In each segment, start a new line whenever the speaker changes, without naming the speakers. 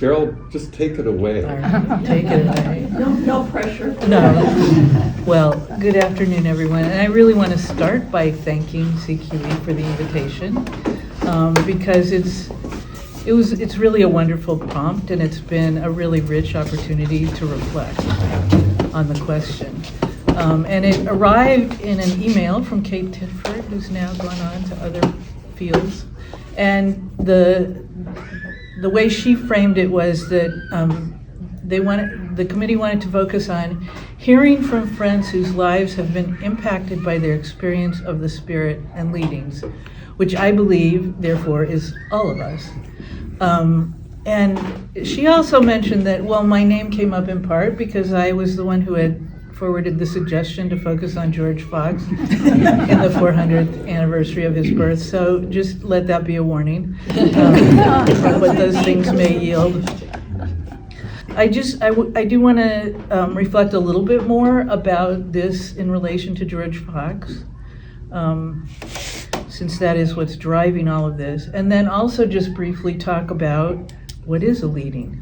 Cheryl, just take it away.
All right, take it away.
No pressure.
No. Well, good afternoon, everyone. And I really want to start by thanking CQE for the invitation because it's really a wonderful prompt, and it's been a really rich opportunity to reflect on the question. And it arrived in an email from Kate Titford, who's now gone on to other fields. And the way she framed it was that the committee wanted to focus on hearing from friends whose lives have been impacted by their experience of the Spirit and leadings, which I believe, therefore, is all of us. And she also mentioned that, well, my name came up in part because I was the one who had forwarded the suggestion to focus on George Fox in the 400th anniversary of his birth. So just let that be a warning for what those things may yield. I do want to reflect a little bit more about this in relation to George Fox, since that is what's driving all of this. And then also just briefly talk about what is a leading.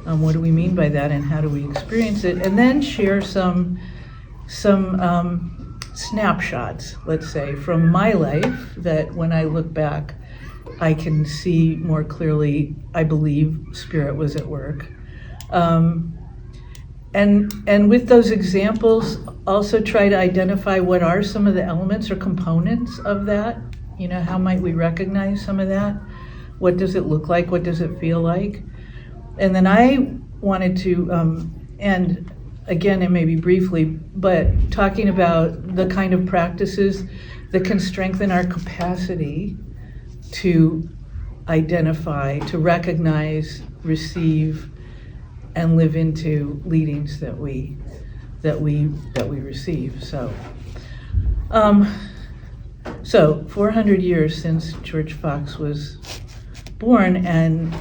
What do we mean by that, and how do we experience it? And then share some snapshots, let's say, from my life that when I look back, I can see more clearly, I believe, Spirit was at work. And with those examples, also try to identify what are some of the elements or components of that. You know, how might we recognize some of that? What does it look like? What does it feel like? And then I wanted to end, again, and maybe briefly, but talking about the kind of practices that can strengthen our capacity to identify, to recognize, receive, and live into leadings that we receive. So 400 years since George Fox was born, and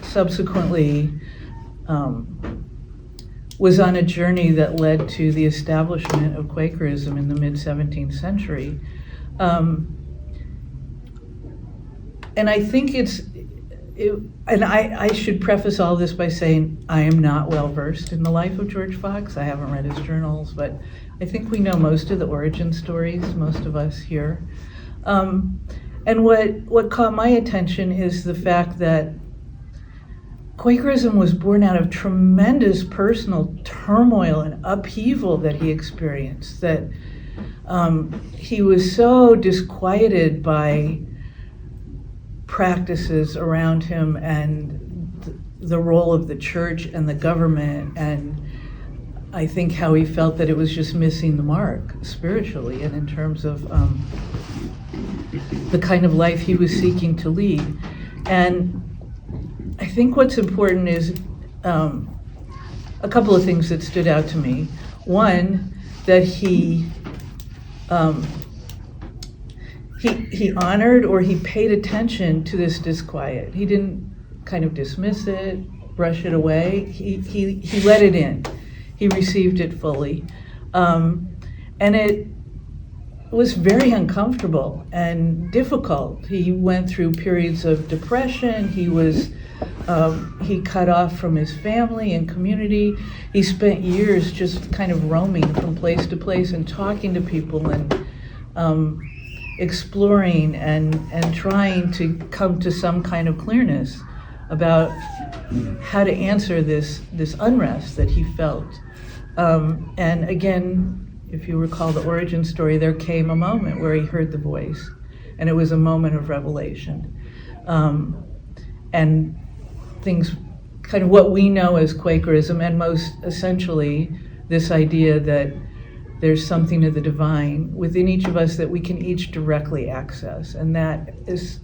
subsequently was on a journey that led to the establishment of Quakerism in the mid-17th century. And I think I should preface all this by saying I am not well versed in the life of George Fox. I haven't read his journals, but I think we know most of the origin stories, most of us here. And what caught my attention is the fact that Quakerism was born out of tremendous personal turmoil and upheaval that he experienced, that he was so disquieted by practices around him and the role of the church and the government, and I think how he felt that it was just missing the mark spiritually and in terms of the kind of life he was seeking to lead. And I think what's important is a couple of things that stood out to me. One, that he honored, or he paid attention to this disquiet. He didn't kind of dismiss it, brush it away. He let it in. He received it fully. And it was very uncomfortable and difficult. He went through periods of depression. He cut off from his family and community. He spent years just kind of roaming from place to place and talking to people and exploring and trying to come to some kind of clearness about how to answer this unrest that he felt. And again, if you recall the origin story, there came a moment where he heard the voice, and it was a moment of revelation. And things, kind of what we know as Quakerism, and most essentially this idea that there's something of the divine within each of us that we can each directly access. And that is,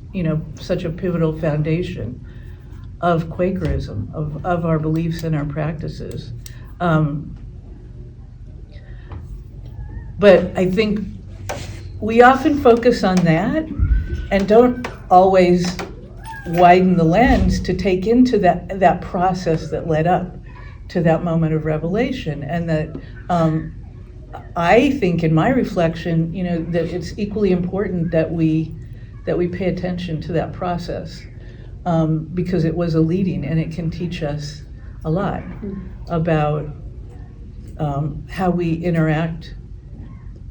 such a pivotal foundation of Quakerism, of our beliefs and our practices. But I think we often focus on that and don't always widen the lens to take into that process that led up to that moment of revelation. And that I think in my reflection, that it's equally important that we pay attention to that process. because it was a leading, and it can teach us a lot about how we interact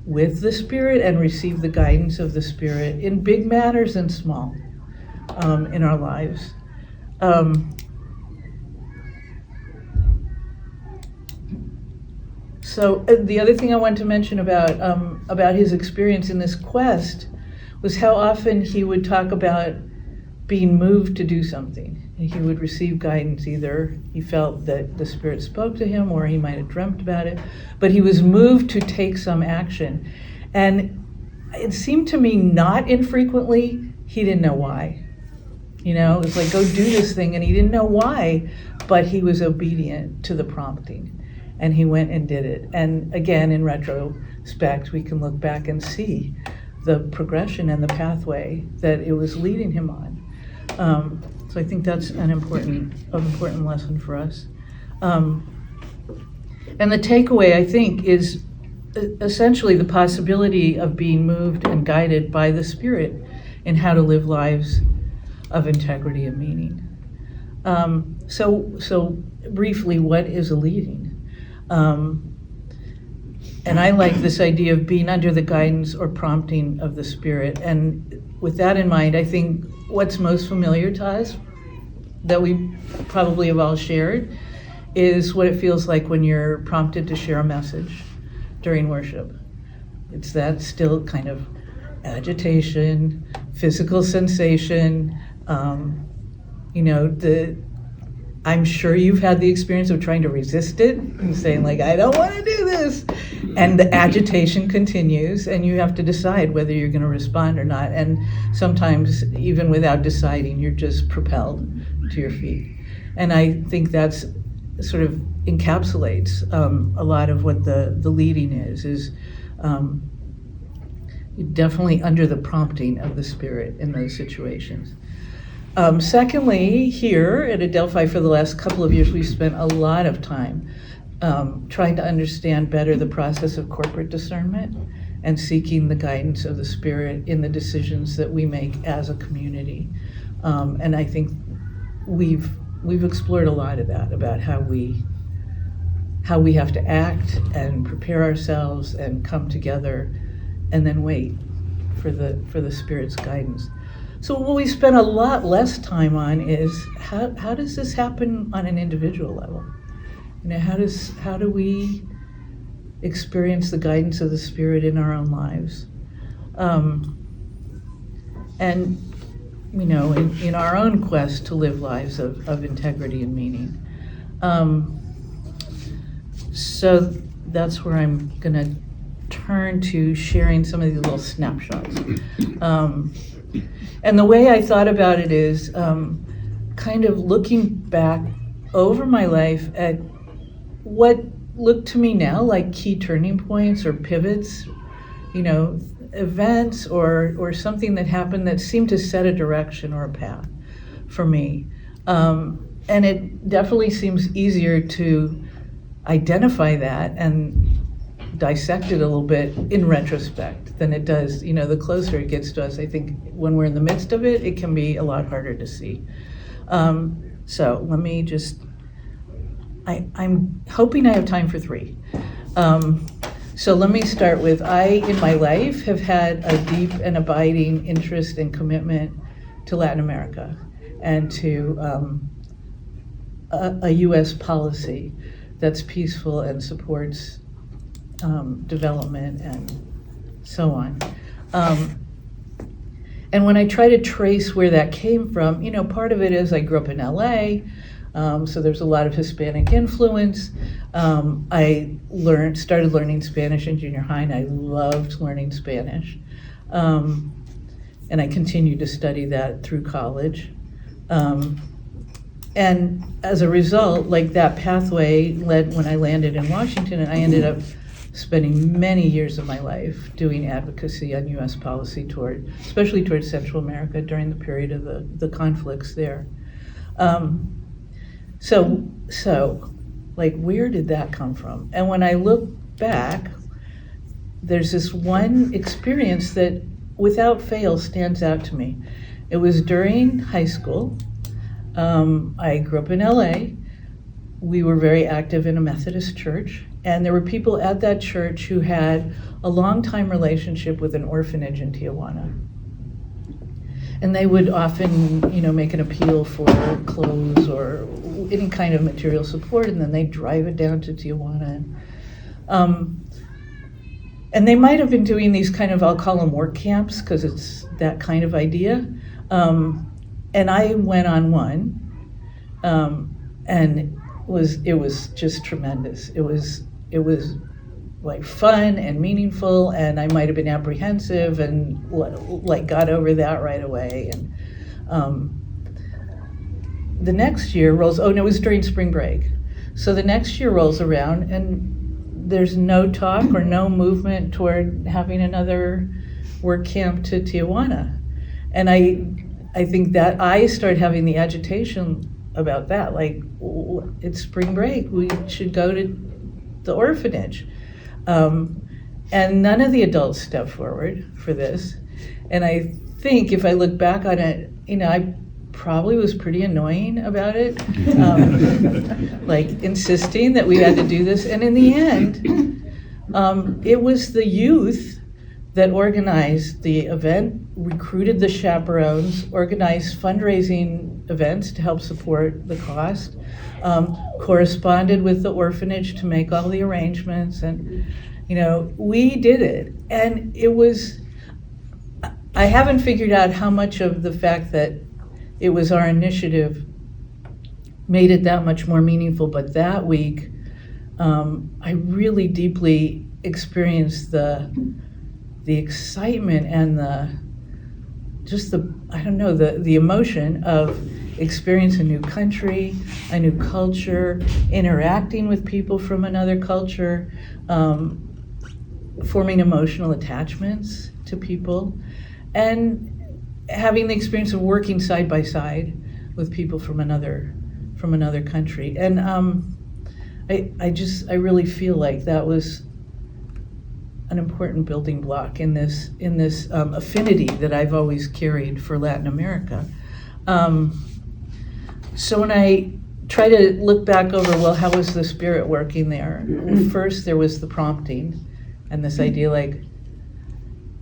with the Spirit and receive the guidance of the Spirit in big matters and small in our lives. So the other thing I wanted to mention about his experience in this quest was how often he would talk about being moved to do something. He would receive guidance. Either he felt that the Spirit spoke to him, or he might have dreamt about it, but he was moved to take some action. And it seemed to me not infrequently, he didn't know why. It was like, go do this thing, and he didn't know why, but he was obedient to the prompting, and he went and did it. And again, in retrospect, we can look back and see the progression and the pathway that it was leading him on. So I think that's an important lesson for us. And the takeaway, I think, is essentially the possibility of being moved and guided by the Spirit in how to live lives of integrity and meaning. So briefly, what is a leading? And I like this idea of being under the guidance or prompting of the Spirit. And with that in mind, I think what's most familiar to us, that we probably have all shared, is what it feels like when you're prompted to share a message during worship. It's that still kind of agitation, physical sensation. I'm sure you've had the experience of trying to resist it and saying, like, I don't want to do this. And the agitation continues, and you have to decide whether you're going to respond or not. And sometimes, even without deciding, you're just propelled to your feet. And I think that's sort of encapsulates a lot of what the leading is definitely under the prompting of the Spirit in those situations. Secondly, here at Adelphi for the last couple of years, we've spent a lot of time trying to understand better the process of corporate discernment and seeking the guidance of the Spirit in the decisions that we make as a community. And I think we've explored a lot of that, about how we have to act and prepare ourselves and come together and then wait for the Spirit's guidance. So what we spend a lot less time on is how does this happen on an individual level? How do we experience the guidance of the Spirit in our own lives? And in our own quest to live lives of integrity and meaning. So that's where I'm going to turn to sharing some of these little snapshots. And the way I thought about it is kind of looking back over my life at what look to me now like key turning points or pivots, events or something that happened that seemed to set a direction or a path for me. And it definitely seems easier to identify that and dissect it a little bit in retrospect than it does, the closer it gets to us. I think when we're in the midst of it, it can be a lot harder to see. So let me just, I'm hoping I have time for 3. So let me start with, in my life, have had a deep and abiding interest and commitment to Latin America and to a U.S. policy that's peaceful and supports development and so on. And when I try to trace where that came from, part of it is I grew up in LA, so there's a lot of Hispanic influence. I started learning Spanish in junior high, and I loved learning Spanish. And I continued to study that through college. And as a result, that pathway led when I landed in Washington, and I ended up spending many years of my life doing advocacy on U.S. policy especially towards Central America during the period of the conflicts there. So where did that come from? And when I look back, there's this one experience that without fail stands out to me. It was during high school. I grew up in LA. We were very active in a Methodist church, and there were people at that church who had a long-time relationship with an orphanage in Tijuana. And they would often, make an appeal for clothes or any kind of material support, and then they'd drive it down to Tijuana. And they might have been doing these kind of, I'll call them work camps, because it's that kind of idea. And I went on one, and it was just tremendous. It was like fun and meaningful, and I might have been apprehensive and like got over that right away. And the next year rolls, it was during spring break. So the next year rolls around, and there's no talk or no movement toward having another work camp to Tijuana. And I think that I started having the agitation about that, like, it's spring break, we should go to the orphanage. And none of the adults stepped forward for this. And I think if I look back on it, I probably was pretty annoying about it, like insisting that we had to do this. And in the end, it was the youth that organized the event, recruited the chaperones, organized fundraising events to help support the cost, corresponded with the orphanage to make all the arrangements, and we did it. And it was, I haven't figured out how much of the fact that it was our initiative made it that much more meaningful, but that week, I really deeply experienced the excitement and the emotion of experience a new country, a new culture, interacting with people from another culture, forming emotional attachments to people, and having the experience of working side by side with people from another country. And I really feel like that was an important building block in this affinity that I've always carried for Latin America. So when I try to look back over, well, how was the Spirit working there? First, there was the prompting and this idea like,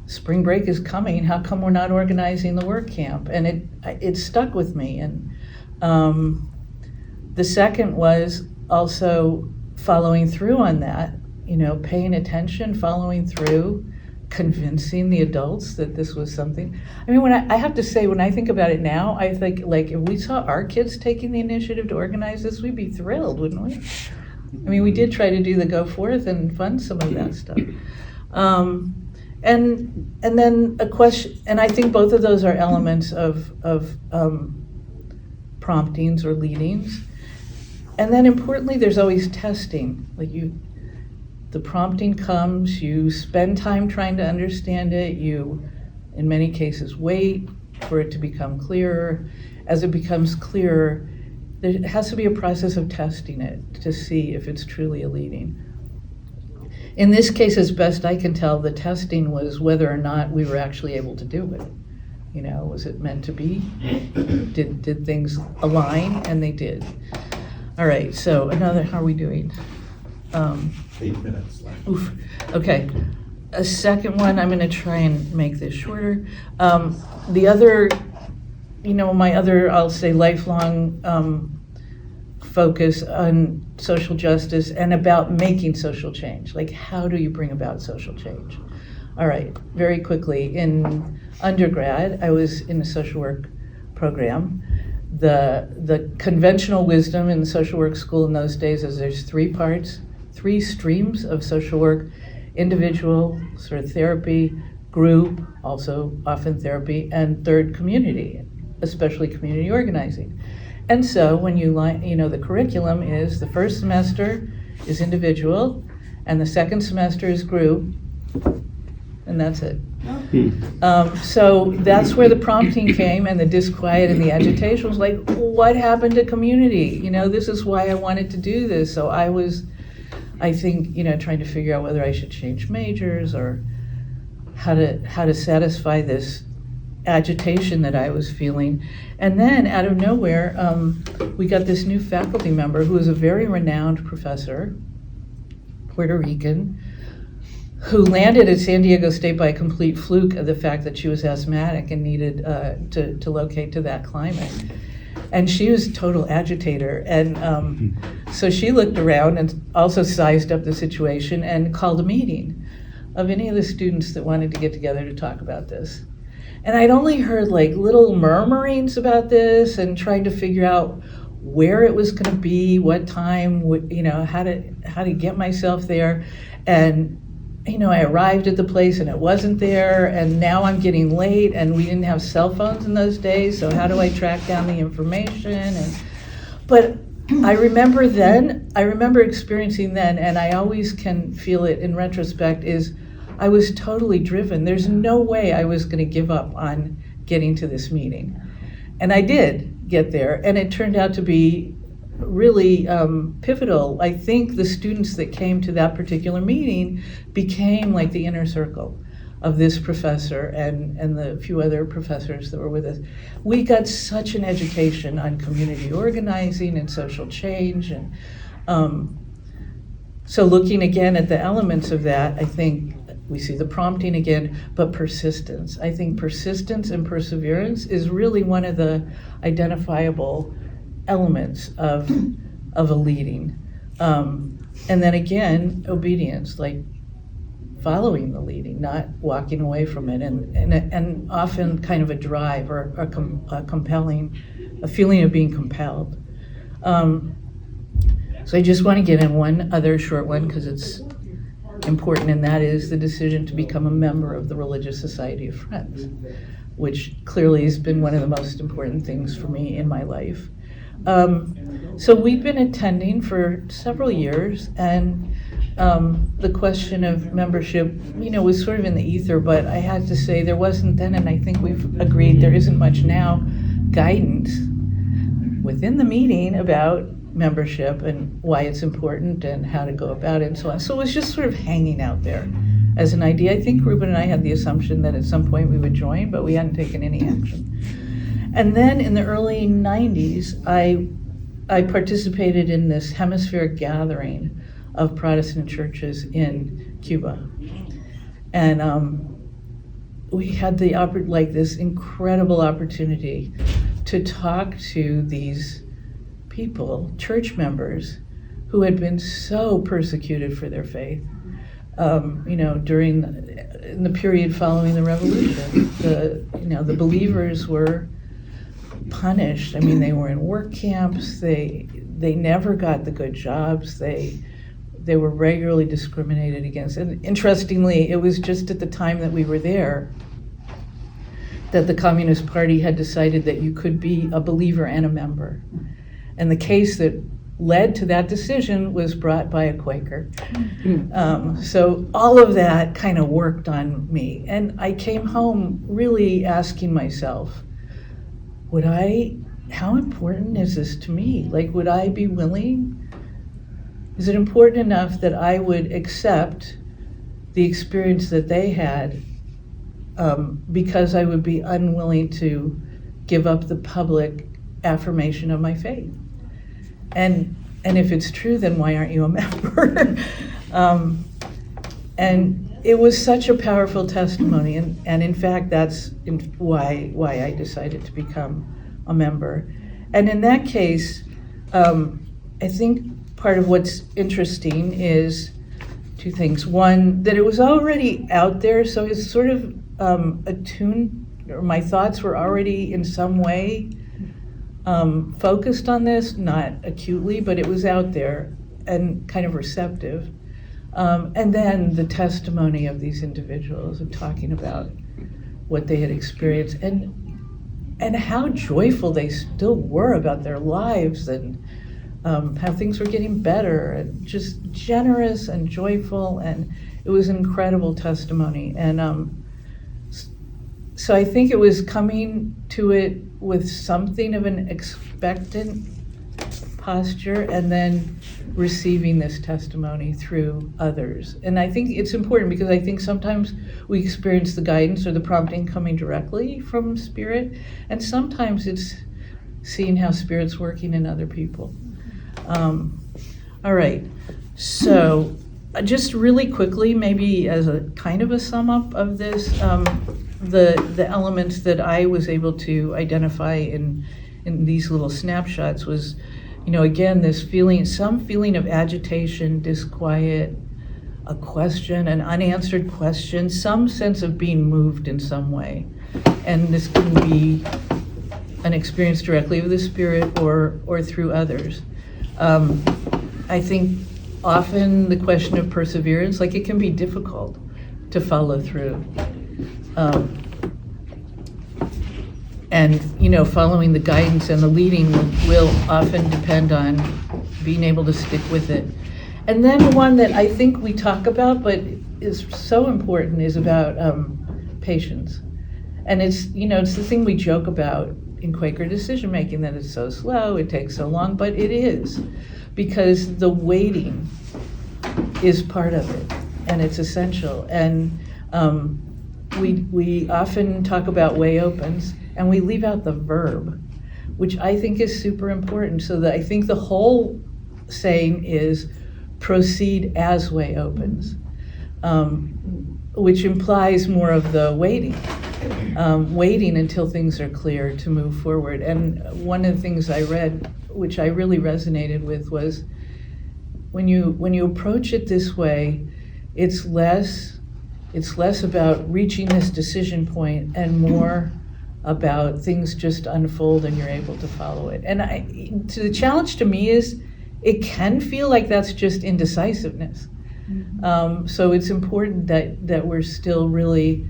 spring break is coming, how come we're not organizing the work camp? And it stuck with me. And the second was also following through on that, paying attention, following through, convincing the adults that this was something. I mean, I have to say, when I think about it now, I think, like, if we saw our kids taking the initiative to organize this, we'd be thrilled, wouldn't we? I mean, we did try to do the go forth and fund some of that stuff. And then a question, and I think both of those are elements of promptings or leadings. And then importantly, there's always testing. Like the prompting comes, you spend time trying to understand it, you, in many cases, wait for it to become clearer. As it becomes clearer, there has to be a process of testing it to see if it's truly a leading. In this case, as best I can tell, the testing was whether or not we were actually able to do it. Was it meant to be? Did things align? And they did. All right, so how are we doing?
8 minutes left.
Oof. Okay. A second one, I'm going to try and make this shorter. The other, my other, I'll say, lifelong focus on social justice and about making social change. Like, how do you bring about social change? All right, very quickly. In undergrad, I was in a social work program. The conventional wisdom in the social work school in those days is there's 3 parts, 3 streams of social work: individual, sort of therapy, group, also often therapy, and third, community, especially community organizing. And so when the curriculum is the first semester is individual, and the second semester is group, and that's it. So that's where the prompting came, and the disquiet and the agitation was like, what happened to community? This is why I wanted to do this. So I think, trying to figure out whether I should change majors or how to satisfy this agitation that I was feeling. And then out of nowhere, we got this new faculty member who was a very renowned professor, Puerto Rican, who landed at San Diego State by a complete fluke of the fact that she was asthmatic and needed to locate to that climate. And she was a total agitator. And so she looked around and also sized up the situation and called a meeting of any of the students that wanted to get together to talk about this. And I'd only heard like little murmurings about this and trying to figure out where it was going to be, what time, how to get myself there. And I arrived at the place and it wasn't there, and now I'm getting late, and we didn't have cell phones in those days, so how do I track down the information? But I remember experiencing then, and I always can feel it in retrospect, is I was totally driven. There's no way I was going to give up on getting to this meeting. And I did get there, and it turned out to be really pivotal. I think the students that came to that particular meeting became like the inner circle of this professor and the few other professors that were with us. We got such an education on community organizing and social change. And so looking again at the elements of that, I think we see the prompting again, but persistence. I think persistence and perseverance is really one of the identifiable elements of a leading. And then again, obedience, like following the leading, not walking away from it, and often kind of a drive or a feeling of being compelled. So I just want to get in one other short one because it's important, and that is the decision to become a member of the Religious Society of Friends, which clearly has been one of the most important things for me in my life. So we've been attending for several years, and the question of membership, was sort of in the ether, but I had to say there wasn't then, and I think we've agreed there isn't much now, guidance within the meeting about membership and why it's important and how to go about it and so on. So it was just sort of hanging out there as an idea. I think Ruben and I had the assumption that at some point we would join, but we hadn't taken any action. And then in the early 90s, I participated in this hemispheric gathering of Protestant churches in Cuba. And we had this incredible opportunity to talk to these people, church members, who had been so persecuted for their faith. In the period following the revolution, the believers were punished. I mean, they were in work camps. They never got the good jobs. They were regularly discriminated against. And interestingly, it was just at the time that we were there that the Communist Party had decided that you could be a believer and a member. And the case that led to that decision was brought by a Quaker. So all of that kind of worked on me. And I came home really asking myself, how important is this to me? Like, would I be willing? Is it important enough that I would accept the experience that they had because I would be unwilling to give up the public affirmation of my faith? And if it's true, then why aren't you a member? And it was such a powerful testimony, and in fact, that's why I decided to become a member. And in that case, I think part of what's interesting is two things. One, that it was already out there, so it's sort of attuned, or my thoughts were already in some way focused on this, not acutely, but it was out there and kind of receptive. And then the testimony of these individuals and talking about what they had experienced and how joyful they still were about their lives and how things were getting better and just generous and joyful, and it was an incredible testimony. And so I think it was coming to it with something of an expectant posture, and then receiving this testimony through others. And I think it's important because I think sometimes we experience the guidance or the prompting coming directly from Spirit, and sometimes it's seeing how Spirit's working in other people. All right, so just really quickly, maybe as a kind of a sum up of this, the elements that I was able to identify in these little snapshots was, again, this feeling, some feeling of agitation, disquiet, a question, an unanswered question, some sense of being moved in some way. And this can be an experience directly with the Spirit or through others. I think often the question of perseverance, like it can be difficult to follow through. And following the guidance and the leading will often depend on being able to stick with it. And then one that I think we talk about, but is so important, is about patience. And it's the thing we joke about in Quaker decision making, that it's so slow, it takes so long, but it is, because the waiting is part of it, and it's essential. And we often talk about way opens, and we leave out the verb, which I think is super important. So that I think the whole saying is proceed as way opens, which implies more of the waiting until things are clear to move forward. And one of the things I read, which I really resonated with, was when you approach it this way, it's less about reaching this decision point and more about things just unfold and you're able to follow it. And the challenge to me is it can feel like that's just indecisiveness. Mm-hmm. So it's important that we're still really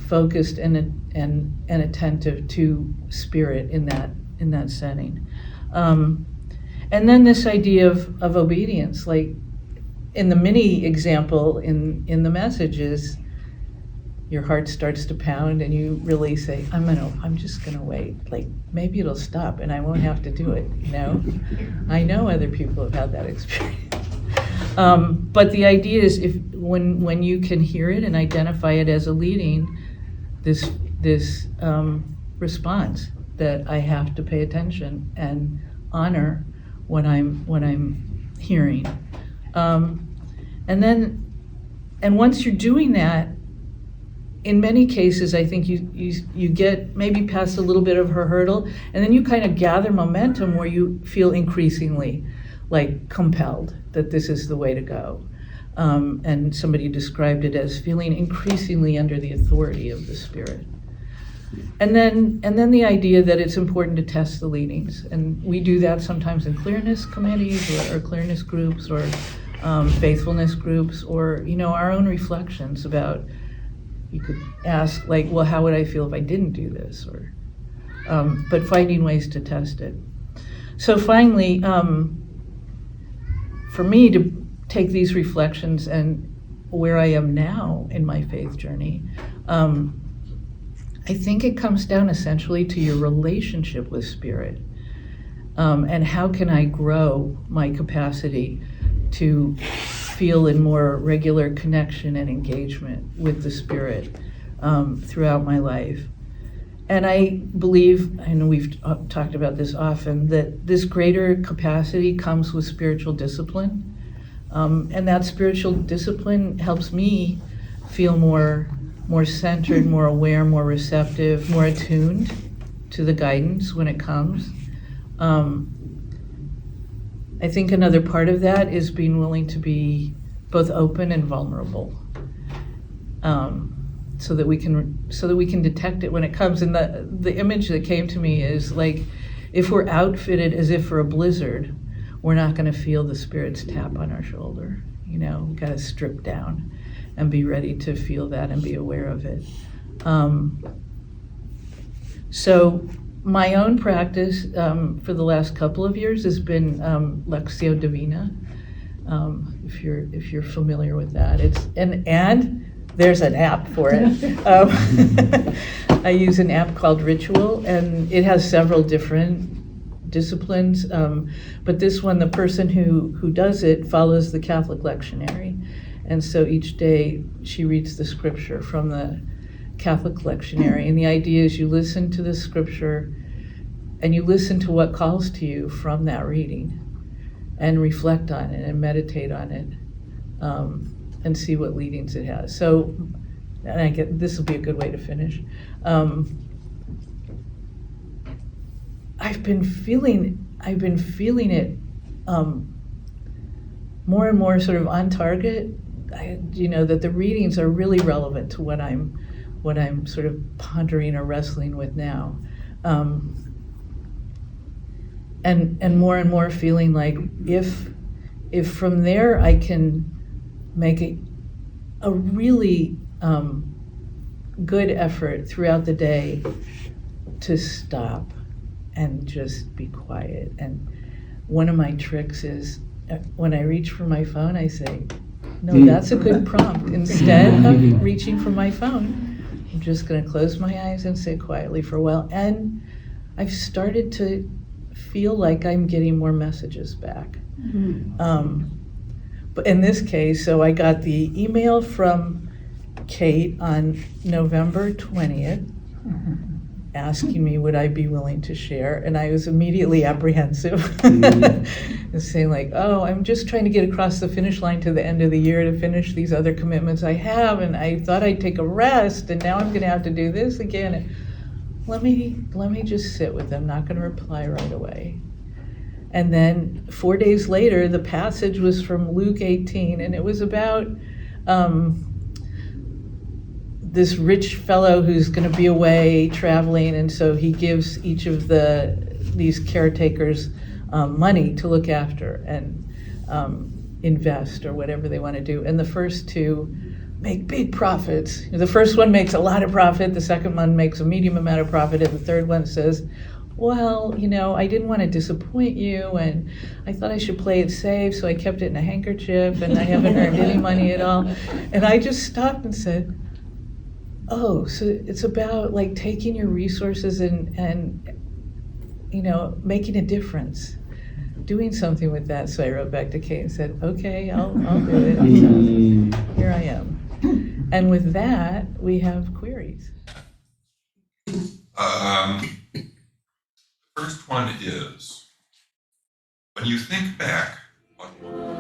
focused and attentive to Spirit in that setting. And then this idea of obedience, like in the mini example in the messages, your heart starts to pound and you really say, I'm just gonna wait. Like maybe it'll stop and I won't have to do it, I know other people have had that experience. But the idea is when you can hear it and identify it as a leading, this response that I have to pay attention and honor what I'm hearing. And once you're doing that, in many cases, I think you get maybe past a little bit of her hurdle, and then you kind of gather momentum where you feel increasingly like compelled that this is the way to go. And somebody described it as feeling increasingly under the authority of the Spirit. And then the idea that it's important to test the leadings. And we do that sometimes in clearness committees or clearness groups or faithfulness groups, or our own reflections about, you could ask, like, well, how would I feel if I didn't do this? Or, but finding ways to test it. So finally, for me to take these reflections and where I am now in my faith journey, I think it comes down essentially to your relationship with Spirit, and how can I grow my capacity to feel in more regular connection and engagement with the Spirit throughout my life. And I believe, and we've talked about this often, that this greater capacity comes with spiritual discipline. And that spiritual discipline helps me feel more centered, more aware, more receptive, more attuned to the guidance when it comes. I think another part of that is being willing to be both open and vulnerable, so that we can detect it when it comes. And the image that came to me is like, if we're outfitted as if for a blizzard, we're not going to feel the Spirit's tap on our shoulder. We've got to strip down and be ready to feel that and be aware of it. So my own practice for the last couple of years has been Lectio Divina. If you're familiar with that, and there's an app for it. I use an app called Ritual, and it has several different disciplines. But this one, the person who does it follows the Catholic lectionary. And so each day she reads the scripture from the Catholic lectionary. And the idea is you listen to the scripture and you listen to what calls to you from that reading and reflect on it and meditate on it, and see what leadings it has. So, and I get, this will be a good way to finish. I've been feeling it more and more sort of on target. That the readings are really relevant to what I'm sort of pondering or wrestling with now. And more feeling like if from there I can make a really good effort throughout the day to stop and just be quiet. And one of my tricks is when I reach for my phone, I say, no, that's a good prompt. Instead of reaching for my phone, I'm just going to close my eyes and sit quietly for a while. And I've started to feel like I'm getting more messages back. But in this case, so I got the email from Kate on November 20th asking me would I be willing to share, and I was immediately apprehensive and saying like, oh, I'm just trying to get across the finish line to the end of the year to finish these other commitments I have, and I thought I'd take a rest, and now I'm going to have to do this again. Let me just sit with them, not going to reply right away. And then 4 days later, the passage was from Luke 18, and it was about this rich fellow who's going to be away traveling, and so he gives each of these caretakers money to look after and invest or whatever they want to do. And the first two make big profits. The first one makes a lot of profit, the second one makes a medium amount of profit, and the third one says, well, I didn't want to disappoint you, and I thought I should play it safe, so I kept it in a handkerchief, and I haven't earned any money at all. And I just stopped and said, oh, so it's about like taking your resources and making a difference, doing something with that. So I wrote back to Kate and said, okay, I'll do it. So here I am. And with that, we have queries.
The first one is, when you think back on